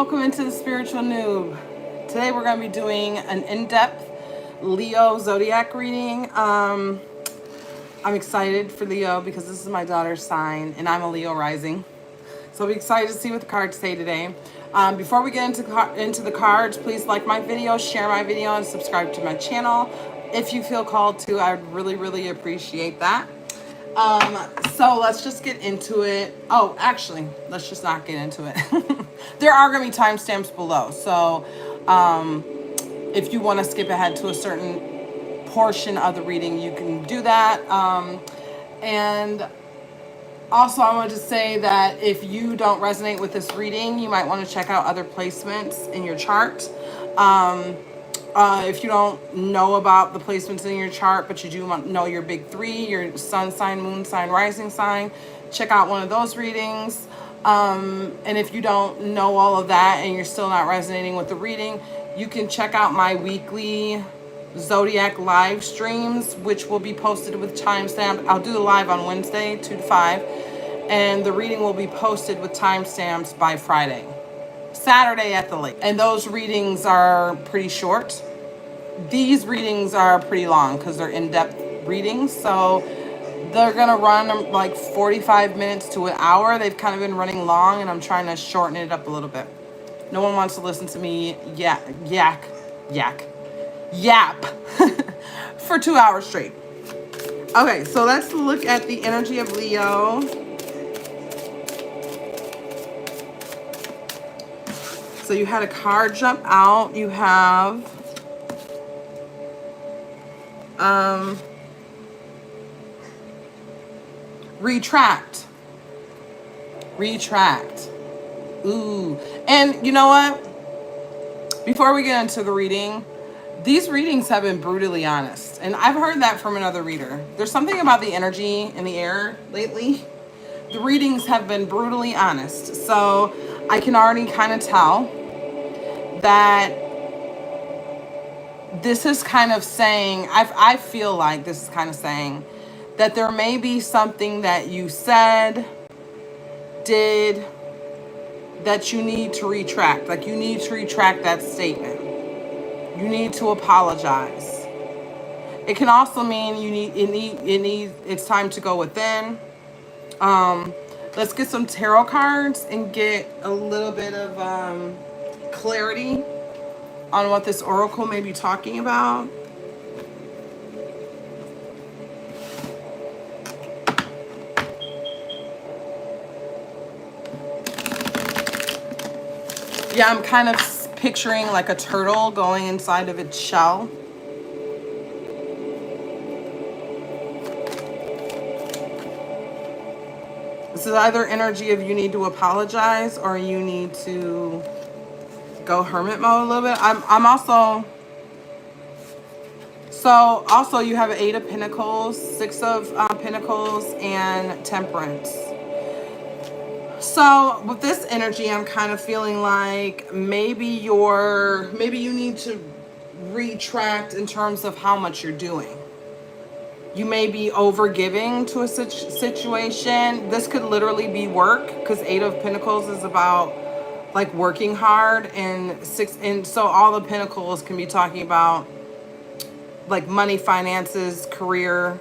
welcome into the Spiritual Noob. Today we're going to be doing an in-depth Leo zodiac reading. I'm excited for Leo because this is my daughter's sign and I'm a Leo rising. So I'll be excited to see what the cards say today. Before we get into the cards, please like my video, share my video, and subscribe to my channel. If you feel called to, I'd really appreciate that. So let's just get into it. Oh, actually, let's just not get into it. There are going to be timestamps below. So if you want to skip ahead to a certain portion of the reading, you can do that. And also, I want to say that if you don't resonate with this reading, you might want to check out other placements in your chart. If you don't know about the placements in your chart, but you do know your big three, your sun sign, moon sign, rising sign, check out one of those readings. And if you don't know all of that and you're still not resonating with the reading, you can check out my weekly Zodiac live streams, which will be posted with timestamp. I'll do the live on Wednesday, 2 to 5, and the reading will be posted with timestamps by Friday. Saturday at the late. And those readings are pretty short. These readings are pretty long because they're in-depth readings. So they're going to run like 45 minutes to an hour. They've kind of been running long and I'm trying to shorten it up a little bit. No one wants to listen to me yap for 2 hours straight. Okay, so let's look at the energy of Leo. So you had a card jump out. You have Retract. Ooh. And you know what? Before we get into the reading, these readings have been brutally honest. And I've heard that from another reader. There's something about the energy in the air lately. The readings have been brutally honest. So I can already kind of tell that this is kind of saying, I feel like this is kind of saying that there may be something that you said, did, that you need to retract. Like you need to retract that statement. You need to apologize. It can also mean it's time to go within. Let's get some tarot cards and get a little bit of clarity on what this oracle may be talking about. Yeah, I'm kind of picturing like a turtle going inside of its shell. This is either energy of you need to apologize or you need to go hermit mode a little bit. I'm also, so also you have 8 of Pentacles, 6 of Pentacles, and Temperance. So with this energy, I'm kind of feeling like maybe you need to retract in terms of how much you're doing. You may be over giving to a situation. This could literally be work because 8 of Pentacles is about like working hard, and 6, and so all the Pentacles can be talking about like money, finances, career.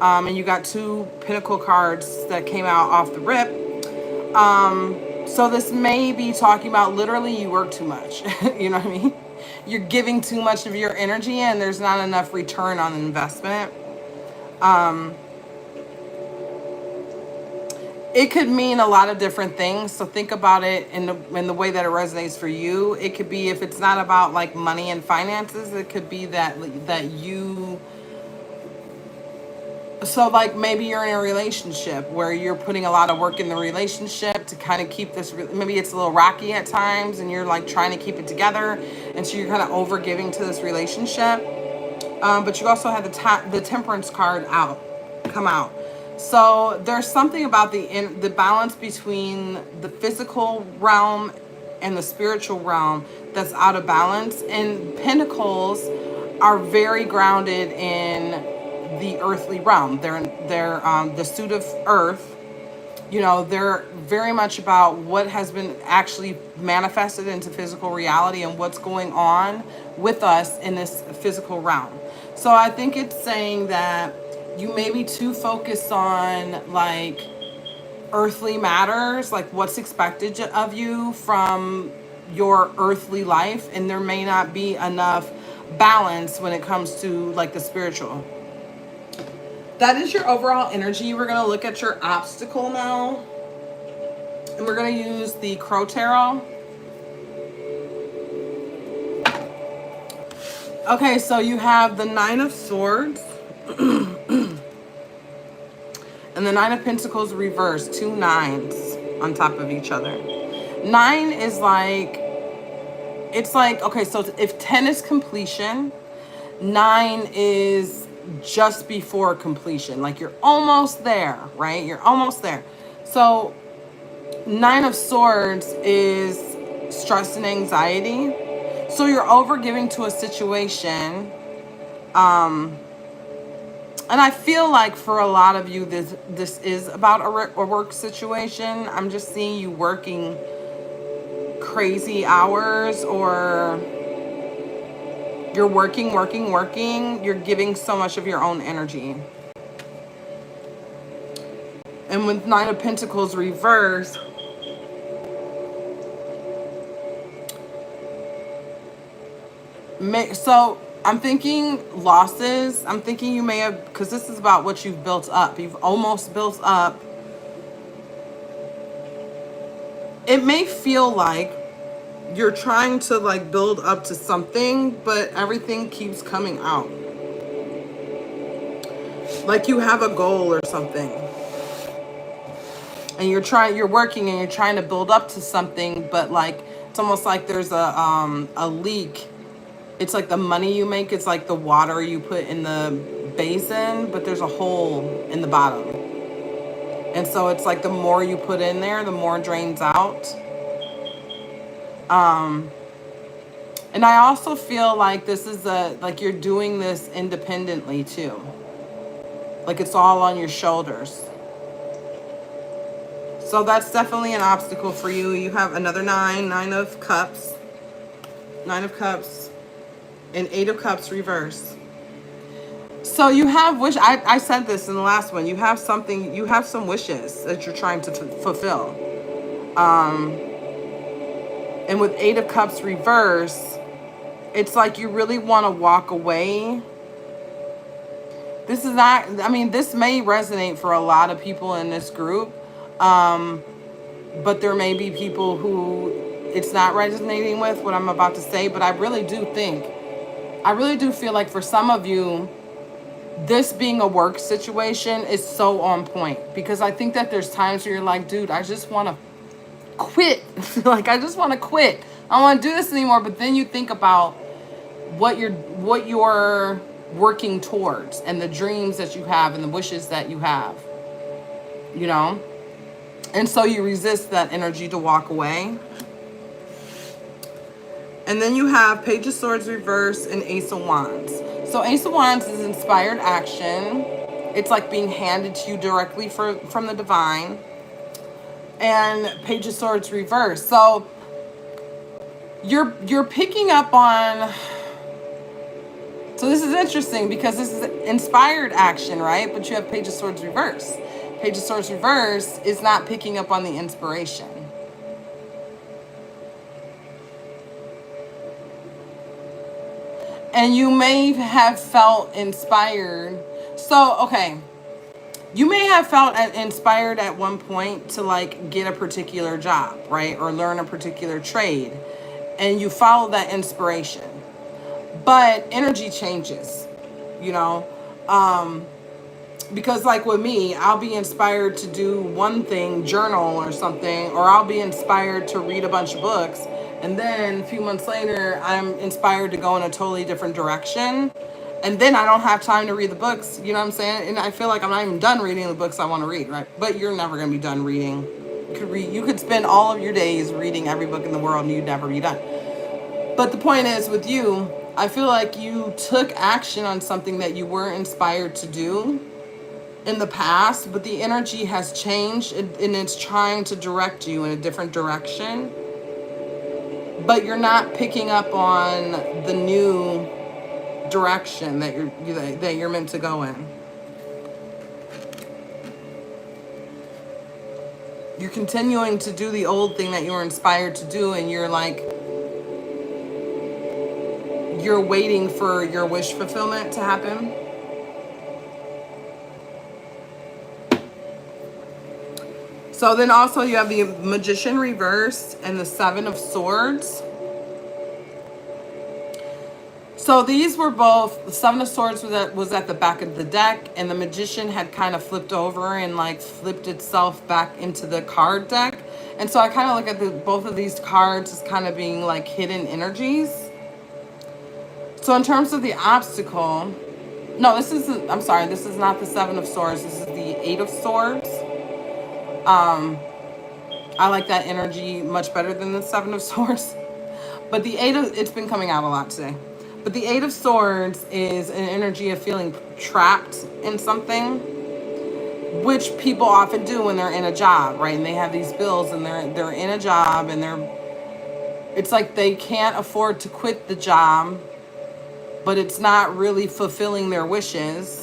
And you got 2 Pentacle cards that came out off the rip. So this may be talking about literally you work too much. You know what I mean? You're giving too much of your energy and there's not enough return on investment. It could mean a lot of different things. So think about it in the way that it resonates for you. It could be, if it's not about like money and finances, it could be that you, so like maybe you're in a relationship where you're putting a lot of work in the relationship to kind of keep this, maybe it's a little rocky at times and you're like trying to keep it together. And so you're kind of over giving to this relationship. But you also had the Temperance card come out. So there's something about the balance between the physical realm and the spiritual realm that's out of balance. And Pentacles are very grounded in the earthly realm. They're the suit of earth, You know, they're very much about what has been actually manifested into physical reality and what's going on with us in this physical realm. So I think it's saying that you may be too focused on like earthly matters, like what's expected of you from your earthly life, and there may not be enough balance when it comes to like the spiritual. That is your overall energy. We're going to look at your obstacle now. And we're going to use the Crow Tarot. Okay, so you have the Nine of Swords. And the Nine of Pentacles reversed. 2 nines on top of each other. 9 is like, it's like, okay, so if 10 is completion, 9 is just before completion. Like you're almost there, right? You're almost there. So 9 of Swords is stress and anxiety. So you're overgiving to a situation. And I feel like for a lot of you, this is about a work situation. I'm just seeing you working crazy hours, or you're working. You're giving so much of your own energy. And with 9 of Pentacles reversed, so I'm thinking losses. I'm thinking you may have, because this is about what you've built up. You've almost built up. It may feel like you're trying to like build up to something, but everything keeps coming out. Like you have a goal or something. And you're working and you're trying to build up to something, but like, it's almost like there's a leak. It's like the money you make, it's like the water you put in the basin, but there's a hole in the bottom. And so it's like the more you put in there, the more it drains out. And I also feel like this is like you're doing this independently too. Like it's all on your shoulders. So that's definitely an obstacle for you. You have another 9 of Cups. 9 of Cups. And 8 of Cups reverse. So you have I said this in the last one. You have something, you have some wishes that you're trying to fulfill. And with 8 of Cups reverse, it's like you really want to walk away. This is not, I mean, this may resonate for a lot of people in this group. But there may be people who it's not resonating with what I'm about to say. But I really do feel like for some of you, this being a work situation is so on point, because I think that there's times where you're like, dude, I just want to quit. Like, I just want to quit. I don't want to do this anymore. But then you think about what you're working towards and the dreams that you have and the wishes that you have, you know? And so you resist that energy to walk away. And then you have Page of Swords reverse and Ace of Wands. So Ace of Wands is inspired action. It's like being handed to you directly from the divine. And Page of Swords reverse. So you're picking up on... So this is interesting because this is inspired action, right? But you have Page of Swords reverse. Page of Swords reverse is not picking up on the inspiration. And you may have felt inspired. So, okay. You may have felt inspired at one point to like get a particular job, right? Or learn a particular trade. And you follow that inspiration. But energy changes, you know? Because like with me, I'll be inspired to do one thing, journal or something, or I'll be inspired to read a bunch of books. And then a few months later, I'm inspired to go in a totally different direction. And then I don't have time to read the books, you know what I'm saying? And I feel like I'm not even done reading the books I want to read, right? But you're never going to be done reading. You could spend all of your days reading every book in the world and you'd never be done. But the point is, with you, I feel like you took action on something that you were inspired to do. in the past, but the energy has changed and it's trying to direct you in a different direction. But you're not picking up on the new direction that you're meant to go in. You're continuing to do the old thing that you were inspired to do, and you're like, you're waiting for your wish fulfillment to happen. So then also you have the Magician reversed and the Seven of Swords. So these were both, the Seven of Swords was at the back of the deck, and the Magician had kind of flipped over and like flipped itself back into the card deck. And so I kind of look at both of these cards as kind of being like hidden energies. So in terms of the obstacle, no, this isn't, I'm sorry, this is not the Seven of Swords. This is the Eight of Swords. I like that energy much better than the Seven of Swords. But the it's been coming out a lot today. But the Eight of Swords is an energy of feeling trapped in something, which people often do when they're in a job, right? And they have these bills and they're in a job and it's like they can't afford to quit the job, but it's not really fulfilling their wishes.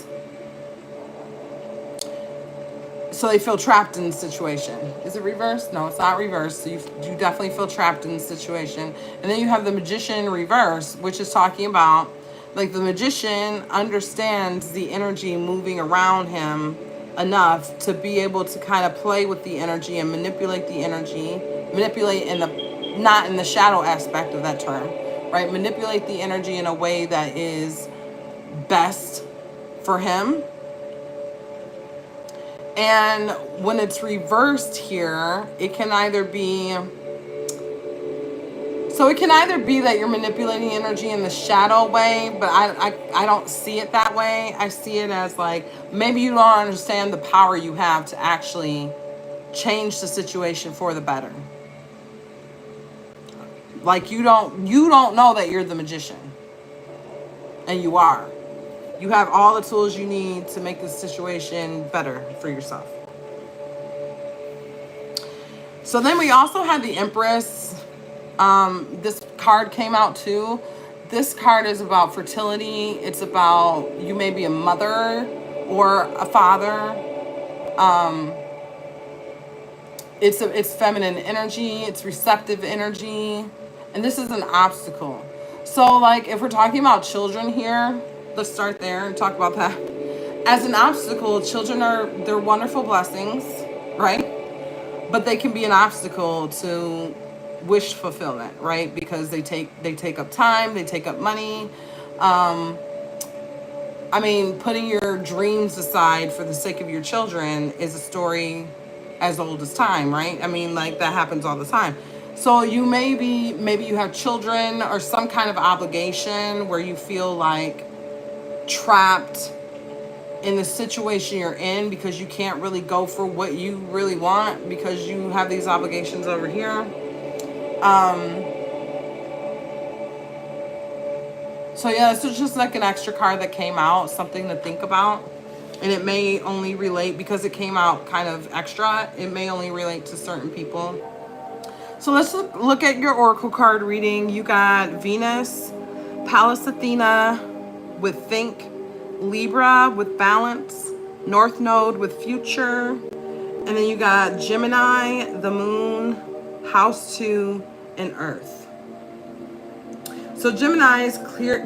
So they feel trapped in the situation. Is it reversed? No, it's not reversed. So you definitely feel trapped in the situation. And then you have the Magician reverse, which is talking about, like, the Magician understands the energy moving around him enough to be able to kind of play with the energy and manipulate the energy. Manipulate in the, not in the shadow aspect of that term, right? Manipulate the energy in a way that is best for him. And when it's reversed here, it can either be, so it can either be that you're manipulating energy in the shadow way, but I don't see it that way. I see it as like, maybe you don't understand the power you have to actually change the situation for the better. Like you don't know that you're the magician, and you are. You have all the tools you need to make this situation better for yourself. So then we also had the Empress. This card came out too. This card is about fertility. It's about, you may be a mother or a father. It's feminine energy. It's receptive energy. And this is an obstacle. So like if we're talking about children here, let's start there and talk about that. As an obstacle, children they're wonderful blessings, right? But they can be an obstacle to wish fulfillment, right? Because they take up time, they take up money. I mean, putting your dreams aside for the sake of your children is a story as old as time, right? I mean, like that happens all the time. So you maybe you have children or some kind of obligation where you feel like trapped in the situation you're in because you can't really go for what you really want because you have these obligations over here. So yeah, this is just like an extra card that came out, something to think about. And it may only relate, because it came out kind of extra, it may only relate to certain people. So let's look at your oracle card reading. You got Venus, Pallas Athena with Think, Libra with Balance, North Node with Future, and then you got Gemini, the Moon, House 2, and Earth. So Gemini is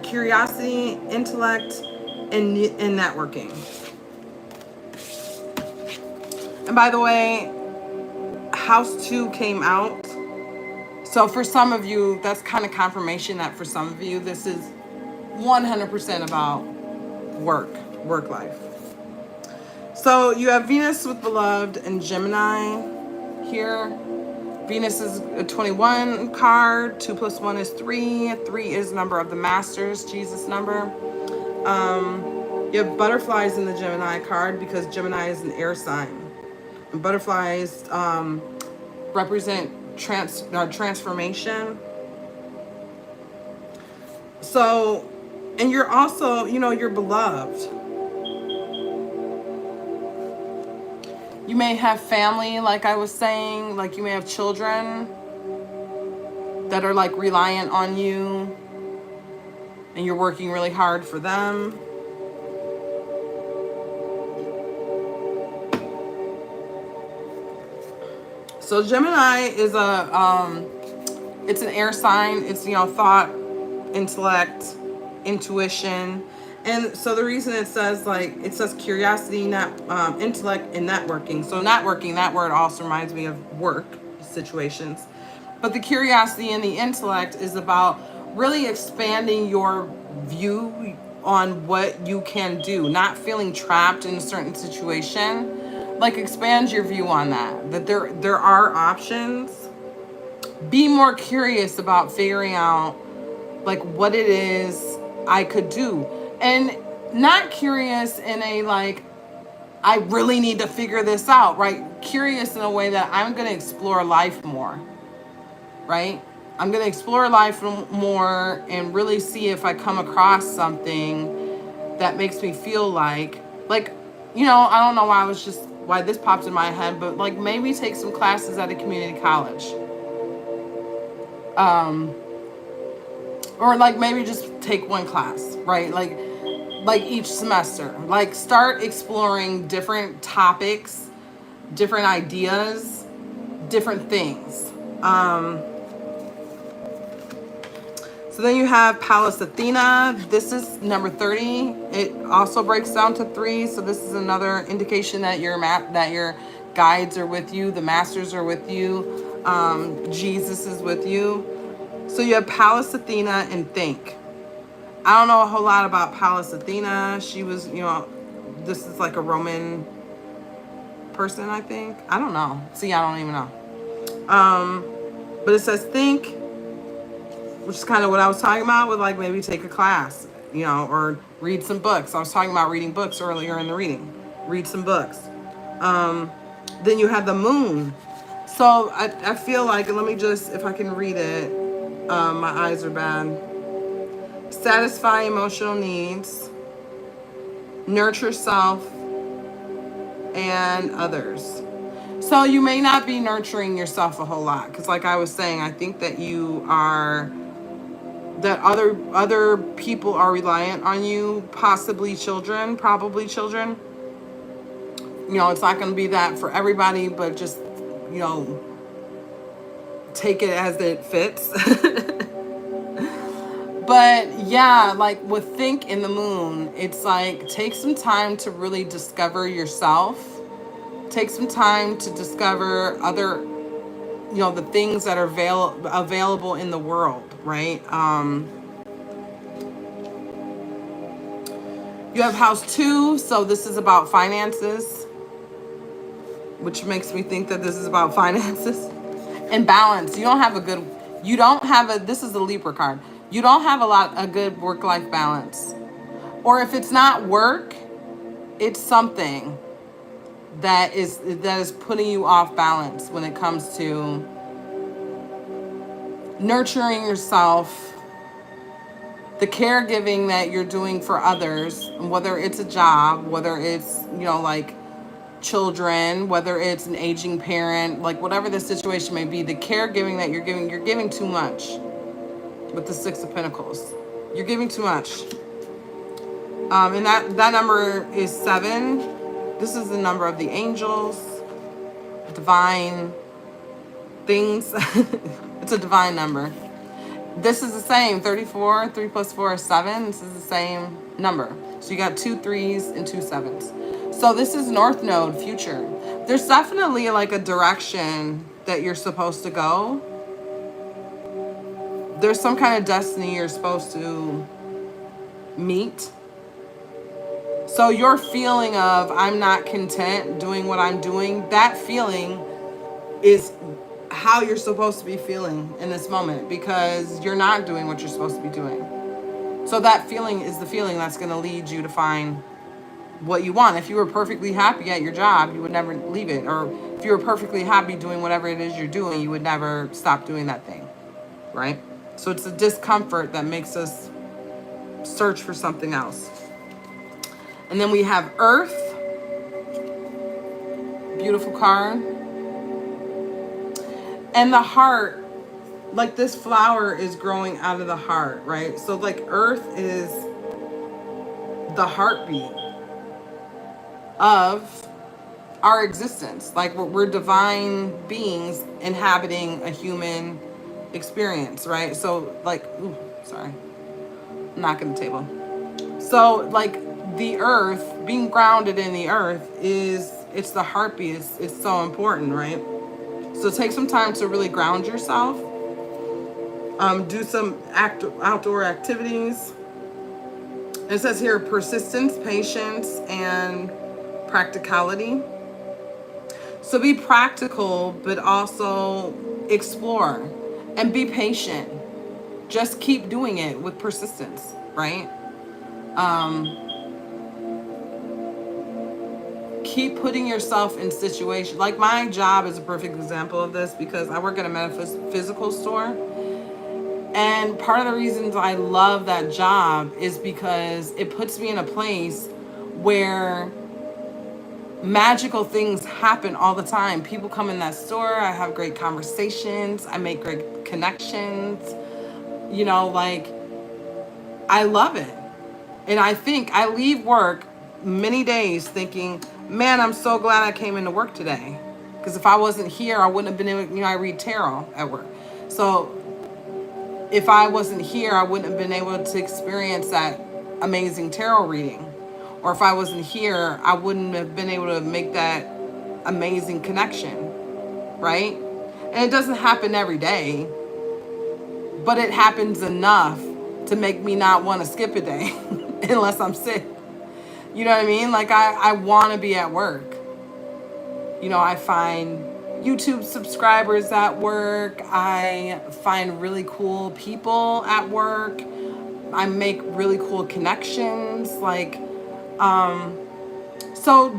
curiosity, intellect, and networking. And by the way, House 2 came out. So for some of you, that's kind of confirmation that for some of you, this is 100% about work life. So you have Venus with Beloved and Gemini here. Venus is a 21 card. 2 + 1 is 3. 3 is number of the Masters, Jesus number. You have butterflies in the Gemini card because Gemini is an air sign. And butterflies represent transformation. So, and you're also, you're beloved. You may have family, like I was saying, like you may have children that are like reliant on you and you're working really hard for them. So Gemini is it's an air sign. It's, thought, intellect, intuition. And so the reason it says curiosity, not intellect, and networking. So networking, that word also reminds me of work situations. But the curiosity and the intellect is about really expanding your view on what you can do, not feeling trapped in a certain situation. Like expand your view on that there are options. Be more curious about figuring out like what it is I could do, and not curious in a like I really need to figure this out, right? Curious in a way that I'm going to explore life more, right? I'm going to explore life more and really see if I come across something that makes me feel like, I don't know why this popped in my head, but like maybe take some classes at a community college. Or like maybe just take one class, right? Like each semester, like start exploring different topics, different ideas, different things. So then you have Pallas Athena. This is number 30. It also breaks down to 3. So this is another indication that your guides are with you, the masters are with you, Jesus is with you. So you have Pallas Athena and think. I don't know a whole lot about Pallas Athena. She was, this is like a Roman person, I think. I don't know. See, I don't even know. But it says think, which is kind of what I was talking about with like maybe take a class, or read some books. I was talking about reading books earlier in the reading. Read some books. Then you have the moon. So I feel like, let me just, if I can read it, my eyes are bad. Satisfy emotional needs, nurture self and others. So you may not be nurturing yourself a whole lot, because like I was saying, I think that that other people are reliant on you, probably children. It's not going to be that for everybody, but just, take it as it fits. But yeah, like with think in the moon, it's like take some time to really discover yourself. Take some time to discover other, the things that are available in the world, right? You have house 2, so this is about finances, which makes me think that this is about finances and balance. This is the Libra card. You don't have a good work-life balance. Or if it's not work, it's something that is putting you off balance when it comes to nurturing yourself, the caregiving that you're doing for others, whether it's a job, whether it's, like children, whether it's an aging parent, like whatever the situation may be, the caregiving that you're giving too much. With the 6 of Pentacles, you're giving too much. And that number is 7. This is the number of the angels, divine things. It's a divine number. This is the same, 34, 3 plus 4 is 7. This is the same number. So you got 2 3s and 2 7s. So this is North Node, future. There's definitely like a direction that you're supposed to go. There's some kind of destiny you're supposed to meet. So your feeling of I'm not content doing what I'm doing, that feeling is how you're supposed to be feeling in this moment, because you're not doing what you're supposed to be doing. So that feeling is the feeling that's going to lead you to find what you want. If you were perfectly happy at your job, you would never leave it. Or if you were perfectly happy doing whatever it is you're doing, you would never stop doing that thing, right? So it's the discomfort that makes us search for something else. And then we have Earth. beautiful card. And the heart, like this flower is growing out of the heart, right? So like earth is the heartbeat of our existence. Like we're divine beings inhabiting a human experience, right? So like, ooh, sorry, I'm knocking the table. So like the earth, being grounded in the earth it's the heartbeat. It's so important, right? So take some time to really ground yourself. Do some outdoor activities. It says here persistence, patience, and practicality. So be practical, but also explore and be patient. Just keep doing it with persistence, right? Keep putting yourself in situations. Like my job is a perfect example of this because I work at a metaphysical store. And part of the reasons I love that job is because it puts me in a place where magical things happen all the time. People come in that store. I have great conversations. I make great connections. You know, like, I love it. And I think I leave work many days thinking, man, I'm so glad I came into work today. Because if I wasn't here, I wouldn't have been able, I read tarot at work. So if I wasn't here, I wouldn't have been able to experience that amazing tarot reading. Or if I wasn't here, I wouldn't have been able to make that amazing connection, right? And it doesn't happen every day, but it happens enough to make me not want to skip a day unless I'm sick. You know what I mean? Like I want to be at work. You know, I find YouTube subscribers at work. I find really cool people at work. I make really cool connections. Like, so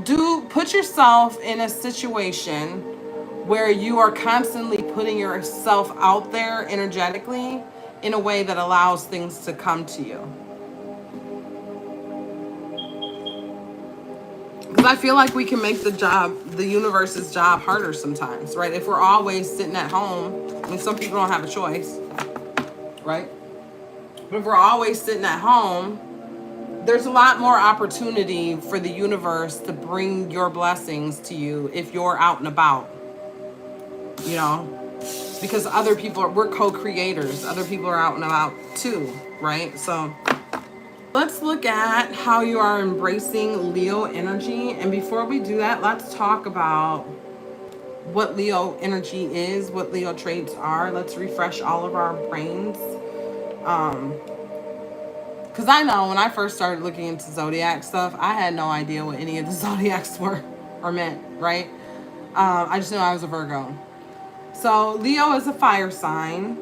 put yourself in a situation where you are constantly putting yourself out there energetically in a way that allows things to come to you. Because I feel like we can make the universe's job harder sometimes, right? If we're always sitting at home, I mean, some people don't have a choice, right? But if we're always sitting at home, there's a lot more opportunity for the universe to bring your blessings to you if you're out and about, you know? Because we're co-creators. Other people are out and about too, right? So let's look at how you are embracing Leo energy. And before we do that, let's talk about what Leo energy is, what Leo traits are. Let's refresh all of our brains. Because I know when I first started looking into zodiac stuff, I had no idea what any of the zodiacs were or meant, right? I just knew I was a Virgo. So Leo is a fire sign.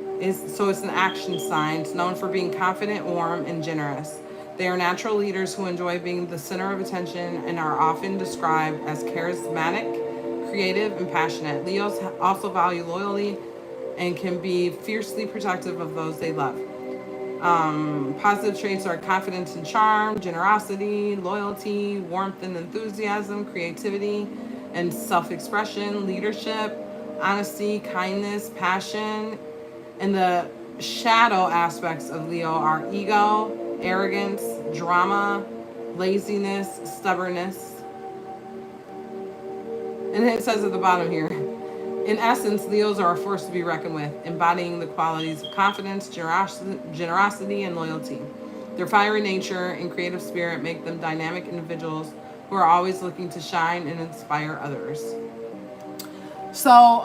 So it's an action sign. It's known for being confident, warm, and generous. They are natural leaders who enjoy being the center of attention and are often described as charismatic, creative, and passionate. Leos also value loyalty and can be fiercely protective of those they love. Positive traits are confidence and charm, generosity, loyalty, warmth and enthusiasm, creativity and self-expression, leadership, honesty, kindness, passion. And the shadow aspects of Leo are ego, arrogance, drama, laziness, stubbornness. And it says at the bottom here, in essence, Leos are a force to be reckoned with, embodying the qualities of confidence, generosity, and loyalty. Their fiery nature and creative spirit make them dynamic individuals who are always looking to shine and inspire others. So,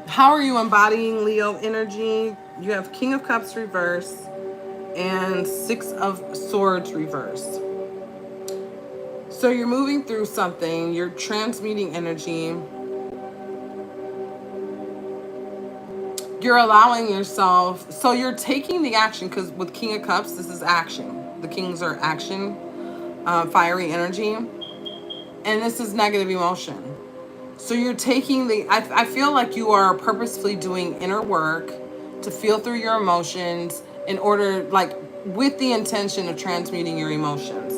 how are you embodying Leo energy? You have King of Cups reverse and Six of Swords reverse. So you're moving through something, you're transmuting energy. You're allowing yourself, so you're taking the action, because with King of Cups, this is action. The kings are action, fiery energy, and this is negative emotion. So you're taking I feel like you are purposefully doing inner work to feel through your emotions in order, like, with the intention of transmuting your emotions,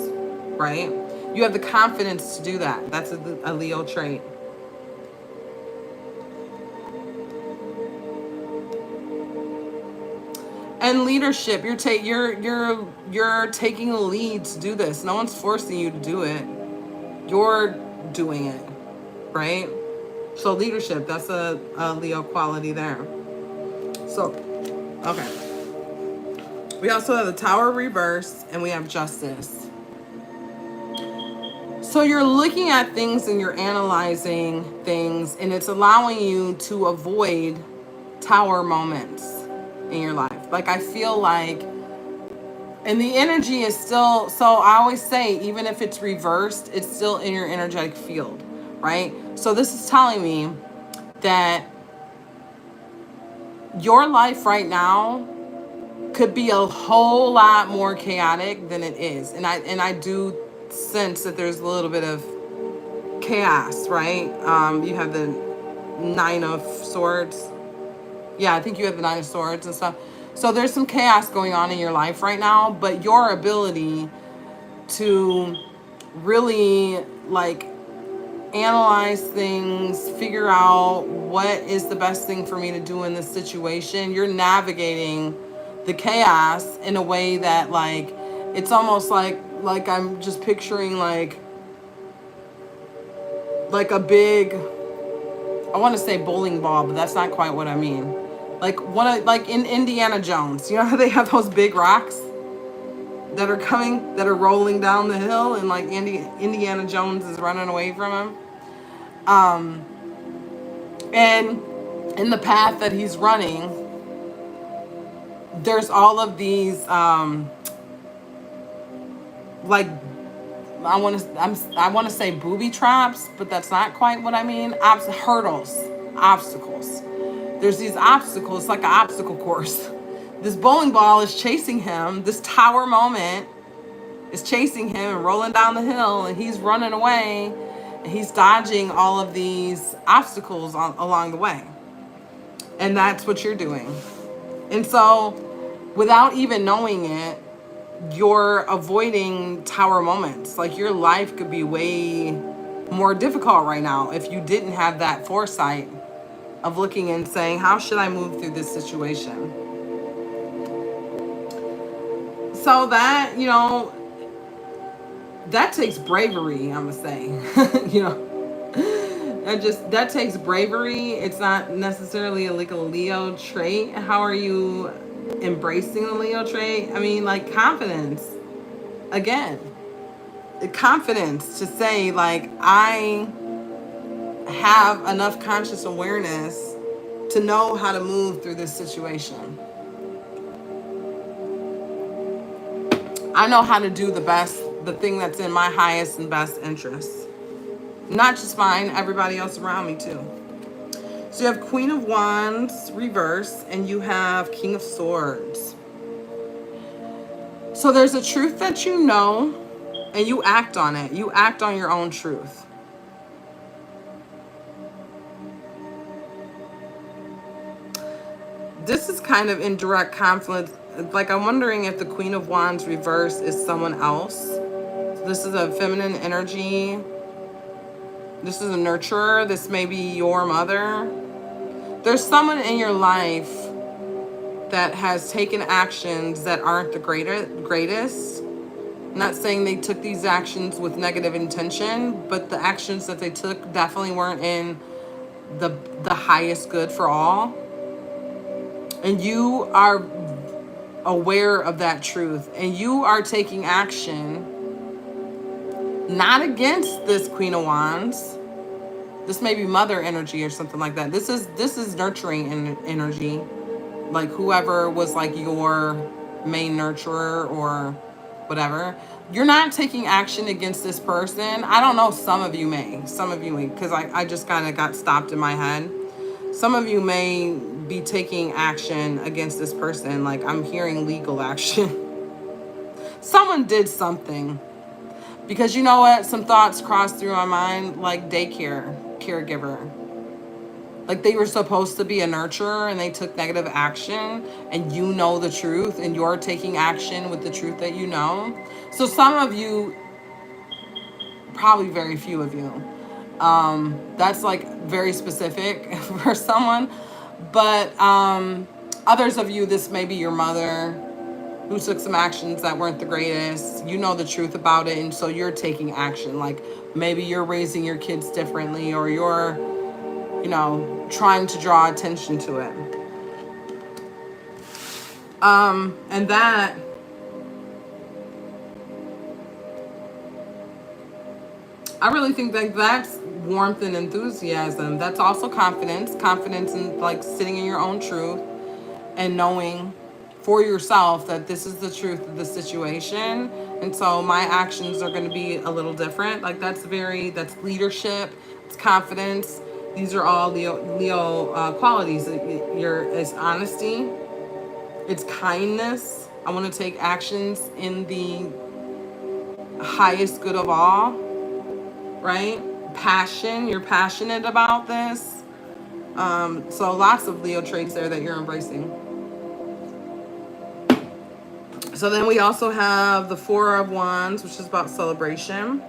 right? You have the confidence to do that. That's a Leo trait. And leadership, you're taking the lead to do this. No one's forcing you to do it. You're doing it, right? So leadership, that's a Leo quality there. So, okay. We also have the Tower reversed, and we have Justice. So you're looking at things and you're analyzing things, and it's allowing you to avoid Tower moments in your life. Like, I feel like, and the energy is still, so I always say, even if it's reversed, it's still in your energetic field, right? So this is telling me that your life right now could be a whole lot more chaotic than it is. And I do sense that there's a little bit of chaos, right? You have the Nine of Swords. Yeah, I think you have the Nine of Swords and stuff. So there's some chaos going on in your life right now, but your ability to really like analyze things, figure out what is the best thing for me to do in this situation. You're navigating the chaos in a way that like, it's almost like I'm just picturing like a big, I want to say bowling ball, but that's not quite what I mean. Like in Indiana Jones, you know how they have those big rocks that are rolling down the hill, and like Indiana Jones is running away from him. And in the path that he's running, there's all of these like I want to say booby traps, but that's not quite what I mean. Hurdles, obstacles. There's these obstacles, like an obstacle course. This bowling ball is chasing him. This tower moment is chasing him and rolling down the hill, and he's running away, and he's dodging all of these obstacles along the way. And that's what you're doing. And so, without even knowing it, you're avoiding tower moments. Like, your life could be way more difficult right now if you didn't have that foresight of looking and saying, how should I move through this situation? So that, you know, that takes bravery, I'm gonna say. You know, that takes bravery. It's not necessarily like a Leo trait. How are you embracing the Leo trait? I mean, like, confidence. Again, the confidence to say, like, I have enough conscious awareness to know how to move through this situation. I know how to do the thing that's in my highest and best interest. Not just mine, everybody else around me too. So you have Queen of Wands reverse, and you have King of Swords. So there's a truth that you know, and you act on it. You act on your own truth. This is kind of in direct conflict. Like, I'm wondering if the Queen of Wands reverse is someone else. This is a feminine energy. This is a nurturer. This may be your mother. There's someone in your life that has taken actions that aren't the greatest. I'm not saying they took these actions with negative intention, but the actions that they took definitely weren't in the highest good for all. And you are aware of that truth, and you are taking action not against this Queen of Wands. This may be mother energy or something like that. This is nurturing energy, like whoever was like your main nurturer or whatever. You're not taking action against this person. I don't know, some of you may, because I just kind of got stopped in my head. Some of you may be taking action against this person. Like, I'm hearing legal action. Someone did something. Because you know what? Some thoughts crossed through my mind, like caregiver. Like, they were supposed to be a nurturer and they took negative action, and you know the truth, and you're taking action with the truth that you know. So some of you, probably very few of you, that's like very specific for someone. But Others of you, this may be your mother who took some actions that weren't the greatest. You know the truth about it, and so you're taking action. Like maybe you're raising your kids differently, or you're, you know, trying to draw attention to it. And that I really think that that's warmth and enthusiasm. That's also confidence. Confidence in like sitting in your own truth and knowing for yourself that this is the truth of the situation. And so my actions are going to be a little different. Like that's leadership. It's confidence. These are all Leo qualities. It's honesty. It's kindness. I want to take actions in the highest good of all, right? Passion. You're passionate about this. So lots of Leo traits there that you're embracing. So then we also have the Four of Wands, which is about celebration,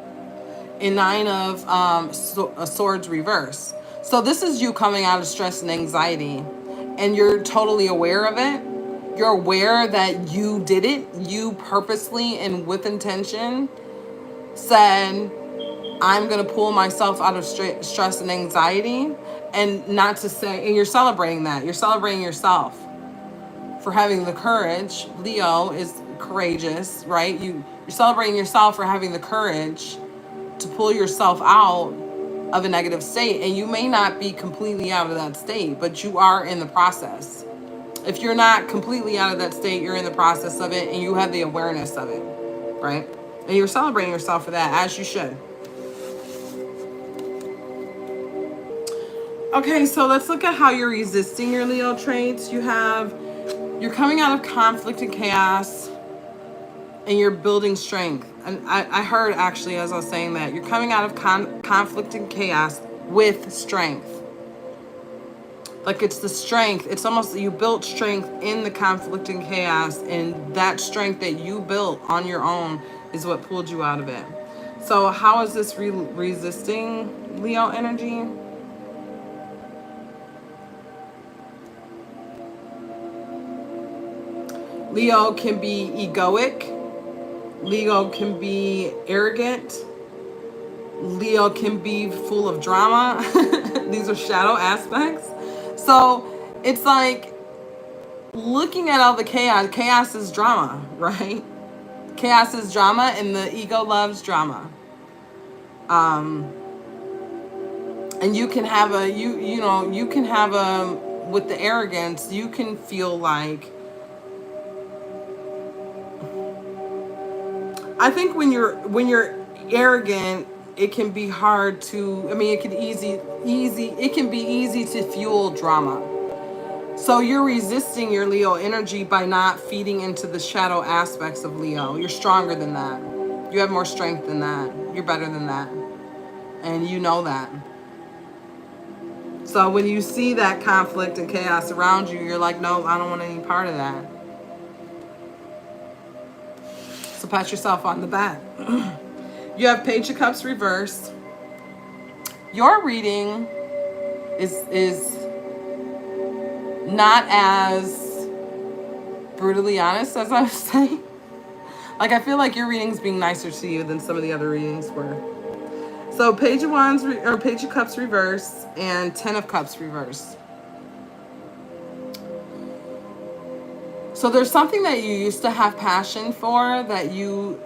and Nine of Swords reverse. So this is you coming out of stress and anxiety, and you're totally aware of it. You're aware that you did it. You purposely and with intention said, I'm going to pull myself out of stress and anxiety, and not to say, and you're celebrating that. You're celebrating yourself for having the courage. Leo is courageous, right? You're celebrating yourself for having the courage to pull yourself out of a negative state. And you may not be completely out of that state, but you are in the process. If you're not completely out of that state, you're in the process of it, and you have the awareness of it, right? And you're celebrating yourself for that, as you should. Okay, so let's look at how you're resisting your Leo traits. You're coming out of conflict and chaos, and you're building strength. And I heard, actually, as I was saying that, you're coming out of conflict and chaos with strength. Like it's the strength. It's almost you built strength in the conflict and chaos, and that strength that you built on your own is what pulled you out of it. So how is this resisting Leo energy? Leo can be egoic. Leo can be arrogant. Leo can be full of drama. These are shadow aspects. So it's like looking at all the chaos. Chaos is drama, right? Chaos is drama, and the ego loves drama. And you can have with the arrogance, you can feel like, I think when you're arrogant, it can be hard to, it can be easy to fuel drama. So you're resisting your Leo energy by not feeding into the shadow aspects of Leo. You're stronger than that. You have more strength than that. You're better than that. And you know that. So when you see that conflict and chaos around you, you're like, no, I don't want any part of that. So pat yourself on the back. You have Page of Cups reversed. Your reading is not as brutally honest as I was saying. Like I feel like your reading's being nicer to you than some of the other readings were. So Page of Wands or Page of Cups reversed and 10 of Cups reversed. So there's something that you used to have passion for that you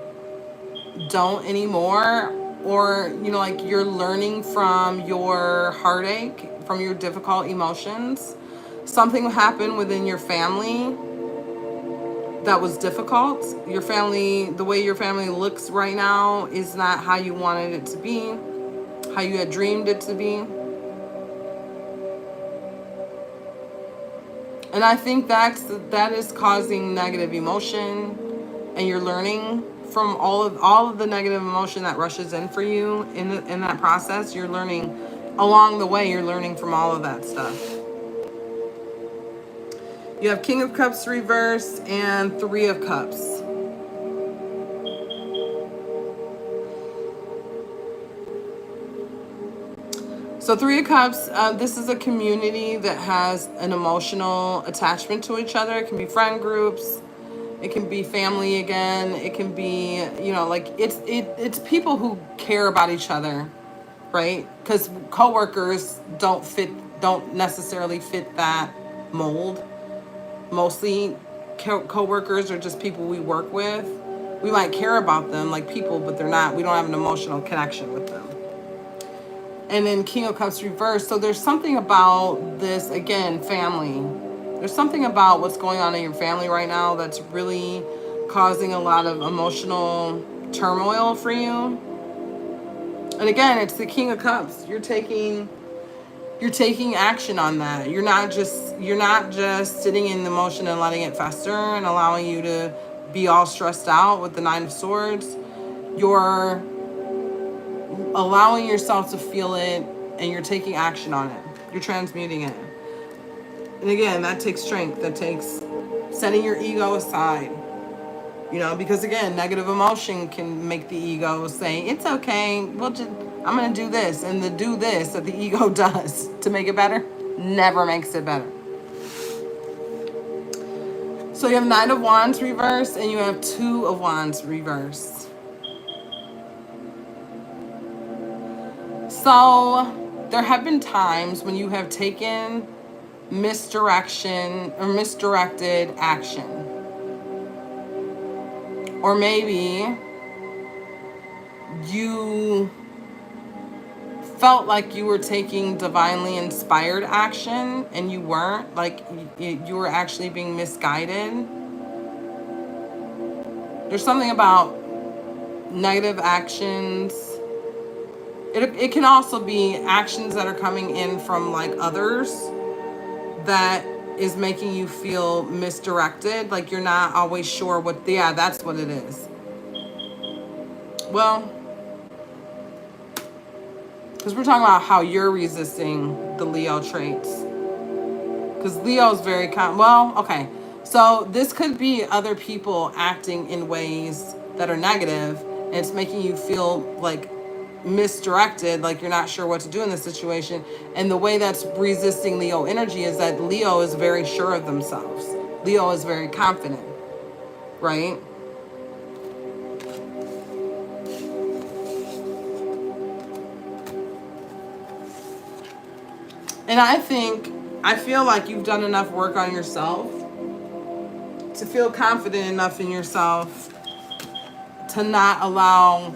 don't anymore, or like you're learning from your heartache, from your difficult emotions. Something happened within your family that was difficult. Your family, the way your family looks right now is not how you wanted it to be, how you had dreamed it to be. And I think that is causing negative emotion, and you're learning from all of the negative emotion that rushes in for you in that process. You're learning along the way. You're learning from all of that stuff. You have King of Cups reversed and 3 of Cups. So Three of Cups, this is a community that has an emotional attachment to each other. It can be friend groups. It can be family again. It can be, you know, like it's people who care about each other, right? Because coworkers don't necessarily fit that mold. Mostly coworkers are just people we work with. We might care about them like people, but we don't have an emotional connection with them. And then King of Cups reversed. So there's something about this, again, family. There's something about what's going on in your family right now that's really causing a lot of emotional turmoil for you. And again, it's the King of Cups. You're taking action on that. You're not just sitting in the emotion and letting it fester and allowing you to be all stressed out with the Nine of Swords. You're allowing yourself to feel it, and you're taking action on it. You're transmuting it. And again, that takes strength. That takes setting your ego aside. You know, because again, negative emotion can make the ego say, it's okay, I'm going to do this. And the do this that the ego does to make it better never makes it better. So you have Nine of Wands reversed and you have Two of Wands reversed. So there have been times when you have taken misdirection or misdirected action. Or maybe you felt like you were taking divinely inspired action and you weren't, like you were actually being misguided. There's something about negative actions. It can also be actions that are coming in from like others that is making you feel misdirected, like you're not always sure what, yeah, that's what it is. Well, because we're talking about how you're resisting the Leo traits. Because Leo's very okay. So this could be other people acting in ways that are negative, and it's making you feel like misdirected, like you're not sure what to do in this situation. And the way that's resisting Leo energy is that Leo is very sure of themselves. Leo is very confident, right? And I feel like you've done enough work on yourself to feel confident enough in yourself to not allow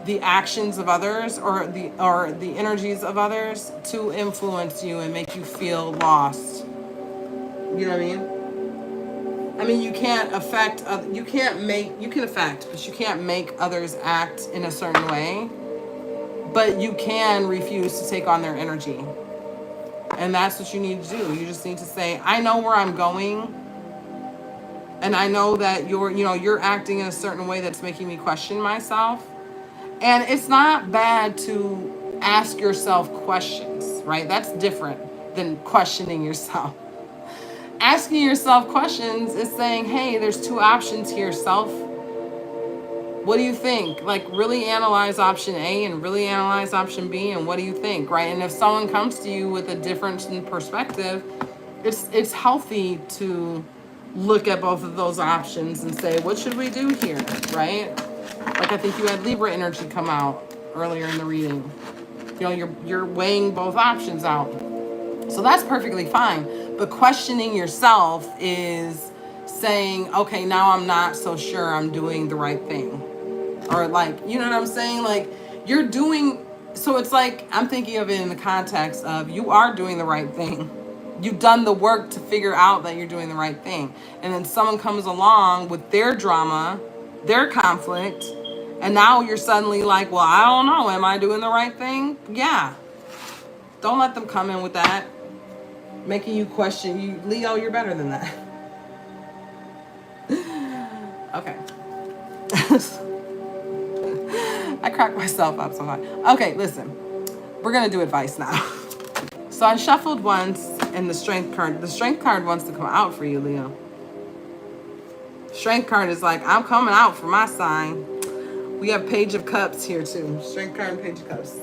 the actions of others or the energies of others to influence you and make you feel lost. You know what I mean? I mean, you can't affect, you can affect, but you can't make others act in a certain way. But you can refuse to take on their energy. And that's what you need to do. You just need to say, I know where I'm going. And I know that you're acting in a certain way that's making me question myself. And it's not bad to ask yourself questions, right? That's different than questioning yourself. Asking yourself questions is saying, hey, there's two options here, self. What do you think? Like, really analyze option A and really analyze option B, and what do you think, right? And if someone comes to you with a difference in perspective, it's healthy to look at both of those options and say, what should we do here, right? Like, I think you had Libra energy come out earlier in the reading. You know, you're weighing both options out. So that's perfectly fine. But questioning yourself is saying, okay, now I'm not so sure I'm doing the right thing. Or like, you know what I'm saying? Like, you're doing, so it's like, I'm thinking of it in the context of you are doing the right thing. You've done the work to figure out that you're doing the right thing. And then someone comes along with their drama, their conflict, and now you're suddenly like, well, I don't know, am I doing the right thing? Yeah. Don't let them come in with that, making you question. You, Leo, you're better than that. Okay. I cracked myself up so hard. Okay, listen. We're going to do advice now. So I shuffled once, and the Strength card wants to come out for you, Leo. Strength card is like, I'm coming out for my sign. We have Page of Cups here too. Strength card and Page of Cups.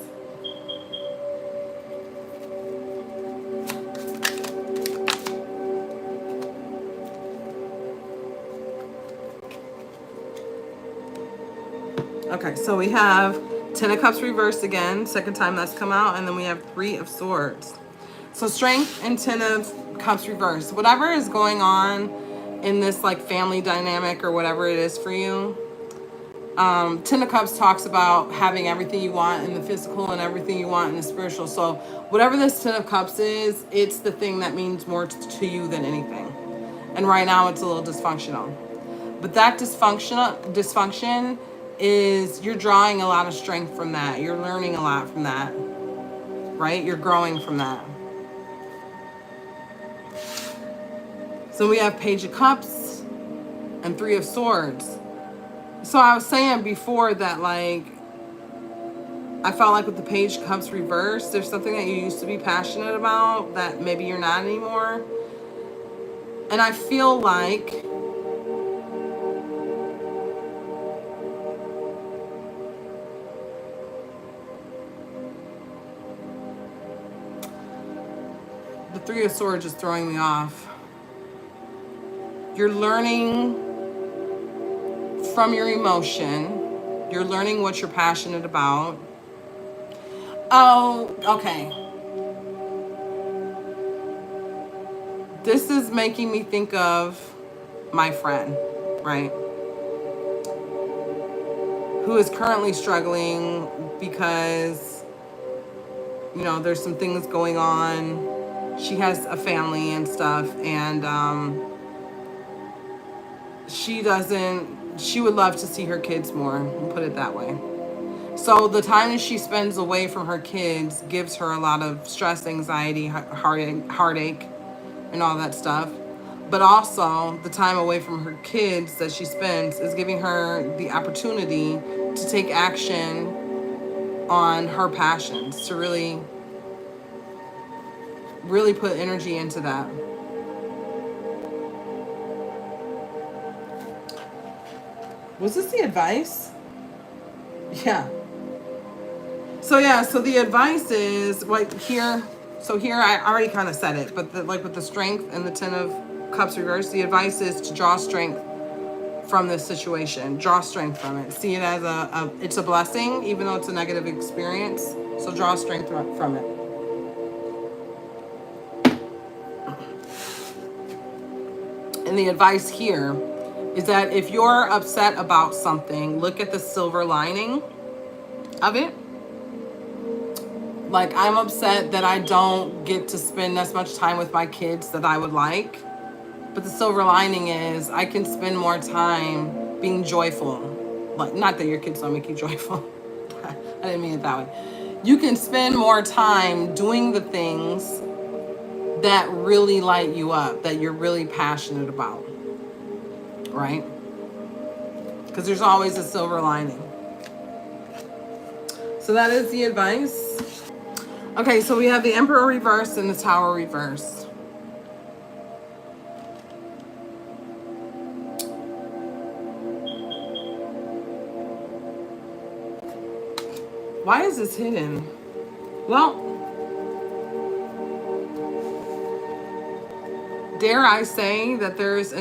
Okay, so we have Ten of Cups reversed again, second time that's come out, and then we have Three of Swords. So Strength and Ten of Cups reversed. Whatever is going on in this like family dynamic or whatever it is for you, Ten of Cups talks about having everything you want in the physical and everything you want in the spiritual. So whatever this Ten of Cups is, it's the thing that means more to you than anything. And right now it's a little dysfunctional. But that dysfunction is, you're drawing a lot of strength from that. You're learning a lot from that, right? You're growing from that. So we have Page of Cups and Three of Swords. So I was saying before that, like, I felt like with the Page of Cups reversed, there's something that you used to be passionate about that maybe you're not anymore. And I feel like the Three of Swords is throwing me off. You're learning from your emotion. You're learning what you're passionate about. Oh, okay. This is making me think of my friend, right? Who is currently struggling because, you know, there's some things going on. She has a family and stuff, and she would love to see her kids more, we'll put it that way. So the time that she spends away from her kids gives her a lot of stress, anxiety, heartache, and all that stuff. But also the time away from her kids that she spends is giving her the opportunity to take action on her passions, to really put energy into that. Was this the advice? Yeah. So the advice is like here. So here I already kind of said it, but like with the Strength and the Ten of Cups reversed, the advice is to draw strength from this situation. Draw strength from it. See it as it's a blessing, even though it's a negative experience. So draw strength from it. And the advice here is that if you're upset about something, look at the silver lining of it. Like, I'm upset that I don't get to spend as much time with my kids that I would like. But the silver lining is I can spend more time being joyful. Like, not that your kids don't make you joyful. I didn't mean it that way. You can spend more time doing the things that really light you up, that you're really passionate about. Right? Because there's always a silver lining. So that is the advice. Okay, so we have the Emperor reversed and the Tower reversed. Why is this hidden? Well, dare I say that there is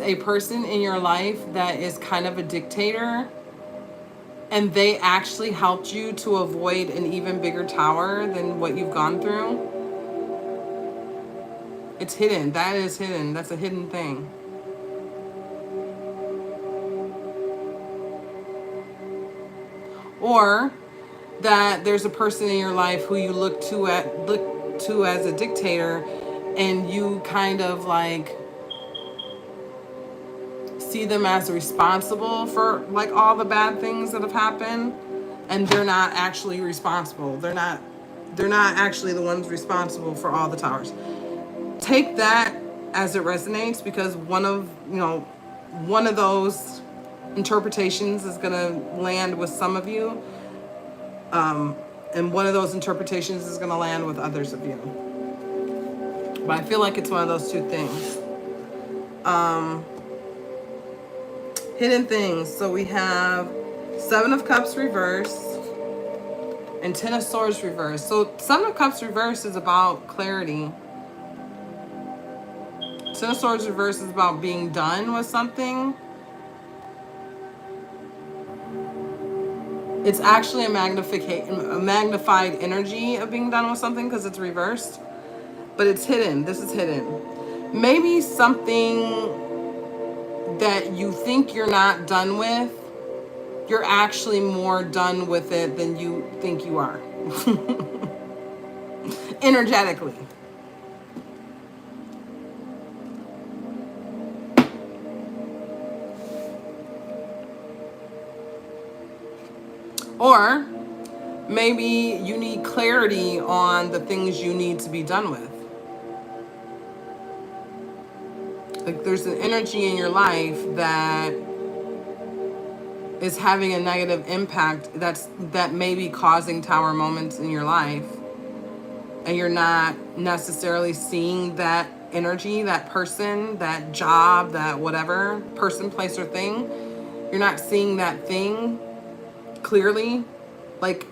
a person in your life that is kind of a dictator, and they actually helped you to avoid an even bigger tower than what you've gone through. It's hidden. That is hidden. That's a hidden thing. Or that there's a person in your life who you look to as a dictator, and you kind of like see them as responsible for like all the bad things that have happened, and they're not actually responsible. They're not actually the ones responsible for all the towers. Take that as it resonates, because one of those interpretations is going to land with some of you, and one of those interpretations is going to land with others of you. But I feel like it's one of those two things. Hidden things. So we have Seven of Cups reversed and Ten of Swords reversed. So Seven of Cups reversed is about clarity. Ten of Swords reversed is about being done with something. It's actually a magnified energy of being done with something because it's reversed, but it's hidden. This is hidden. Maybe something that you think you're not done with, you're actually more done with it than you think you are. Energetically. Or maybe you need clarity on the things you need to be done with. Like there's an energy in your life that is having a negative impact that may be causing tower moments in your life, and you're not necessarily seeing that energy, that person, that job, that whatever person, place, or thing. You're not seeing that thing clearly. Like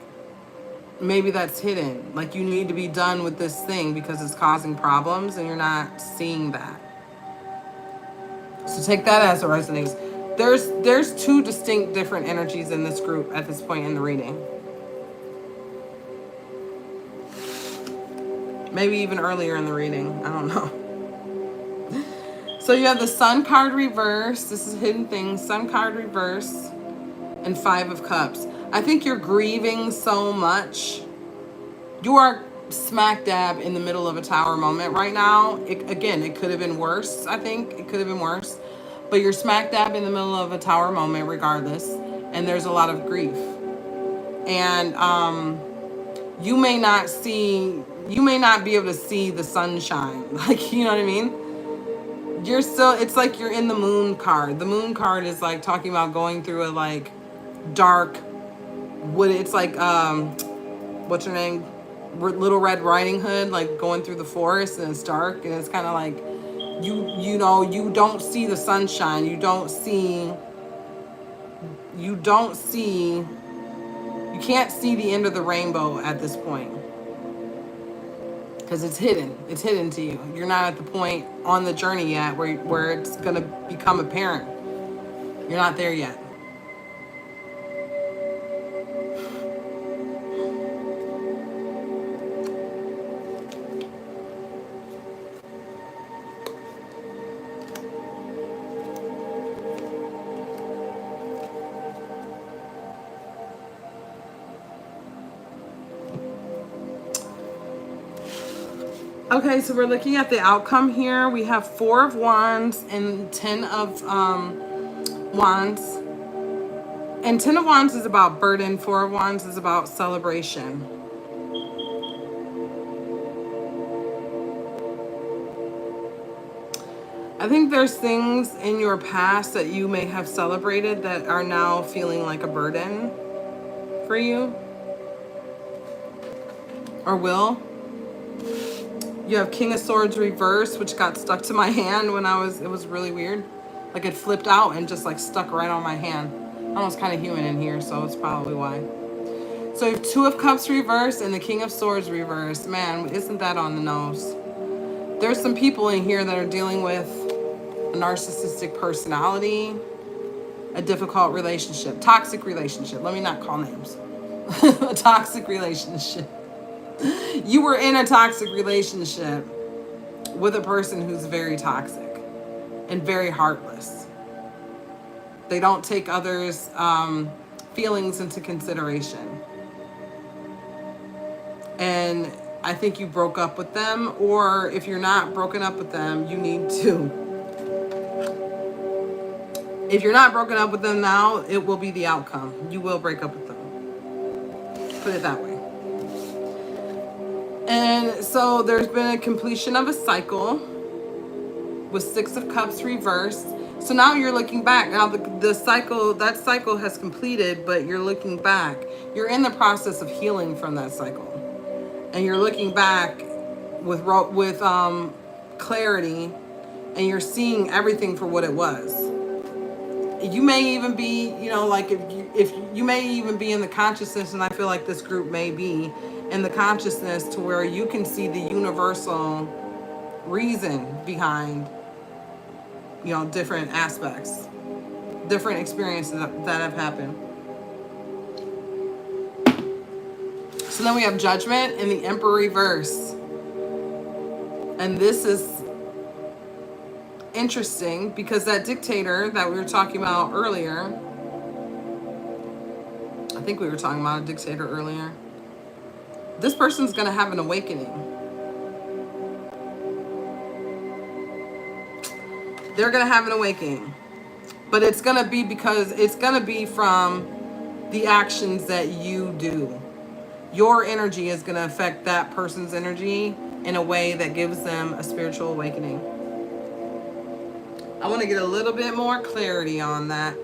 maybe that's hidden. Like you need to be done with this thing because it's causing problems and you're not seeing that. So take that as it resonates. There's two distinct different energies in this group at this point in the reading. Maybe even earlier in the reading. I don't know. So you have the Sun card reverse. This is hidden things. Sun card reverse. And Five of Cups. I think you're grieving so much. You are smack dab in the middle of a tower moment right now. It could have been worse. I think it could have been worse. But you're smack dab in the middle of a tower moment regardless. And there's a lot of grief. And you may not be able to see the sunshine. Like, you know what I mean? You're still, it's like you're in the Moon card. The Moon card is like talking about going through a like dark wood. It's like what's her name, Little Red Riding Hood, like going through the forest and it's dark and it's kind of like you know you don't see the sunshine, you can't see the end of the rainbow at this point because it's hidden to you. You're not at the point on the journey yet where it's going to become apparent. You're not there yet. Okay, so we're looking at the outcome here. We have Four of Wands and 10 of Wands. And 10 of Wands is about burden. 4 of Wands is about celebration. I think there's things in your past that you may have celebrated that are now feeling like a burden for you. Or will. You have King of Swords reverse, which got stuck to my hand when it was really weird. Like it flipped out and just like stuck right on my hand. I know it's kind of humid in here, so it's probably why. So you have Two of Cups reverse and the King of Swords reverse. Man, isn't that on the nose? There's some people in here that are dealing with a narcissistic personality, a difficult relationship, toxic relationship. Let me not call names. A toxic relationship. You were in a toxic relationship with a person who's very toxic and very heartless. They don't take others' feelings into consideration. And I think you broke up with them, or if you're not broken up with them, you need to. If you're not broken up with them now, it will be the outcome. You will break up with them. Put it that way. And so there's been a completion of a cycle with Six of Cups reversed. So now you're looking back. Now the cycle, that cycle has completed, but you're looking back. You're in the process of healing from that cycle. And you're looking back with clarity, and you're seeing everything for what it was. You may even be, like if you may even be in the consciousness, and I feel like this group may be in the consciousness to where you can see the universal reason behind, different aspects, different experiences that have happened. So then we have Judgment and the Emperor reverse. And this is interesting because that dictator that we were talking about earlier, I think we were talking about a dictator earlier. This person's going to have an awakening. They're going to have an awakening. But it's going to be because it's going to be from the actions that you do. Your energy is going to affect that person's energy in a way that gives them a spiritual awakening. I want to get a little bit more clarity on that.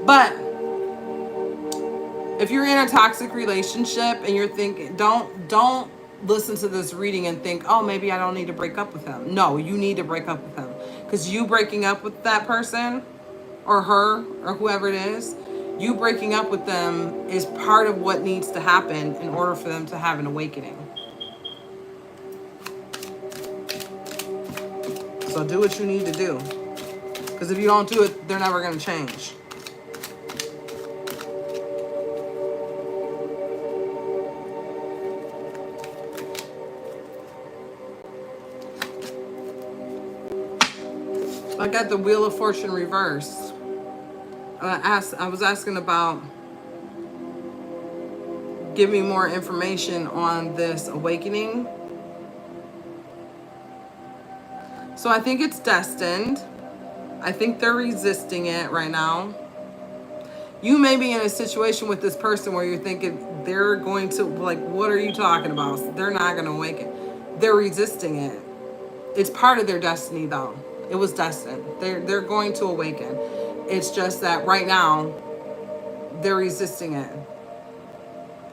But if you're in a toxic relationship and you're thinking, don't listen to this reading and think, oh, maybe I don't need to break up with him. No, you need to break up with him. Because you breaking up with that person or her or whoever it is, you breaking up with them is part of what needs to happen in order for them to have an awakening. So do what you need to do. Because if you don't do it, they're never going to change. I got the Wheel of Fortune reverse. I was asking about, give me more information on this awakening. So I think it's destined. I think they're resisting it right now. You may be in a situation with this person where you're thinking they're going to, like, what are you talking about? They're not going to awaken. They're resisting it. It's part of their destiny, though. It was destined. They're going to awaken. It's just that right now, they're resisting it.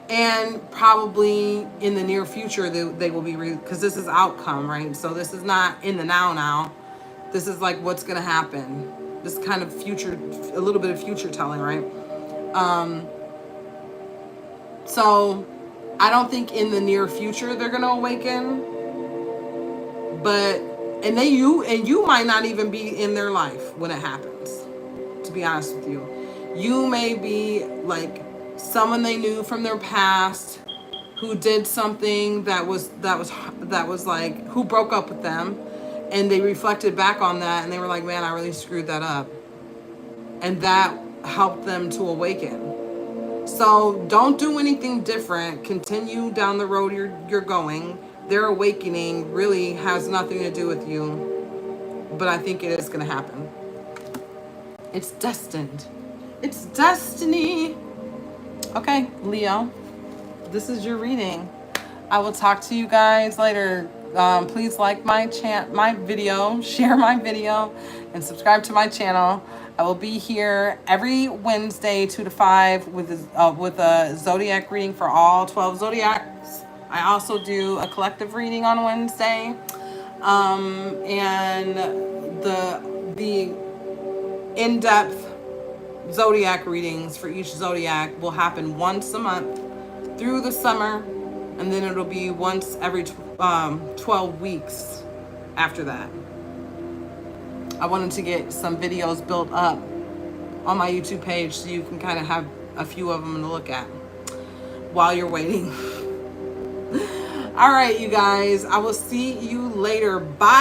And probably in the near future, they will be, because this is outcome, right? So this is not in the now. This is like what's going to happen. This kind of future, a little bit of future telling, right? So I don't think in the near future they're going to awaken. But and you might not even be in their life when it happens, to be honest with you. You may be like someone they knew from their past who did something that was like, who broke up with them, and they reflected back on that and they were like, man, I really screwed that up. And that helped them to awaken. So don't do anything different. Continue down the road you're going. Their awakening really has nothing to do with you, but I think it is going to happen. It's destined. It's destiny. Okay, Leo, this is your reading. I will talk to you guys later. Please like my video, share my video, and subscribe to my channel. I will be here every Wednesday, 2 to 5, with a zodiac reading for all 12 zodiacs. I also do a collective reading on Wednesday, and the in-depth zodiac readings for each zodiac will happen once a month through the summer, and then it'll be once every 12 weeks after that. I wanted to get some videos built up on my YouTube page so you can kind of have a few of them to look at while you're waiting. All right, you guys, I will see you later. Bye.